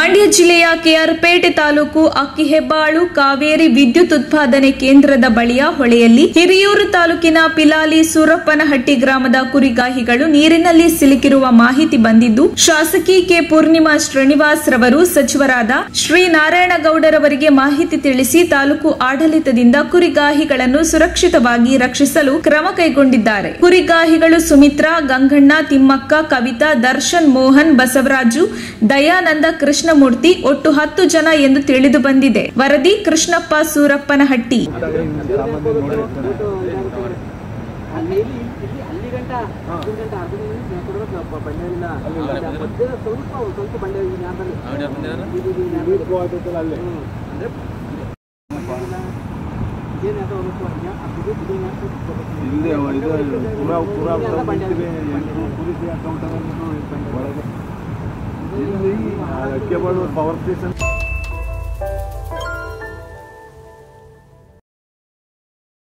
ಮಂಡ್ಯ ಜಿಲ್ಲೆಯ ಕೆಆರ್ಪೇಟೆ ತಾಲೂಕು ಅಕ್ಕಿಹೆಬ್ಬಾಳು ಕಾವೇರಿ ವಿದ್ಯುತ್ ಉತ್ಪಾದನೆ ಕೇಂದ್ರದ ಬಳಿಯ ಹೊಳೆಯಲ್ಲಿ ಹಿರಿಯೂರು ತಾಲೂಕಿನ ಪಿಲಾಲಿ ಸೂರಪ್ಪನಹಟ್ಟಿ ಗ್ರಾಮದ ಕುರಿಗಾಹಿಗಳು ನೀರಿನಲ್ಲಿ ಸಿಲುಕಿರುವ ಮಾಹಿತಿ ಬಂದಿದ್ದು, ಶಾಸಕಿ ಕೆ ಪೂರ್ಣಿಮಾ ಶ್ರೀನಿವಾಸ್ ರವರು ಸಚಿವರಾದ ಶ್ರೀ ನಾರಾಯಣಗೌಡರವರಿಗೆ ಮಾಹಿತಿ ತಿಳಿಸಿ ತಾಲೂಕು ಆಡಳಿತದಿಂದ ಕುರಿಗಾಹಿಗಳನ್ನು ಸುರಕ್ಷಿತವಾಗಿ ರಕ್ಷಿಸಲು ಕ್ರಮ ಕೈಗೊಂಡಿದ್ದಾರೆ. ಕುರಿಗಾಹಿಗಳು ಸುಮಿತ್ರಾ, ಗಂಗಣ್ಣ, ತಿಮ್ಮಕ್ಕ, ಕವಿತಾ, ದರ್ಶನ್, ಮೋಹನ್, ಬಸವರಾಜು, ದಯಾನಂದ, ಕೃಷ್ಣಮೂರ್ತಿ ಒಟ್ಟು 10 ಜನ ಎಂದು ತಿಳಿದು ಬಂದಿದೆ. ವರದಿ ಕೃಷ್ಣಪ್ಪ ಸೂರಪ್ಪನಹಟ್ಟಿ. Power station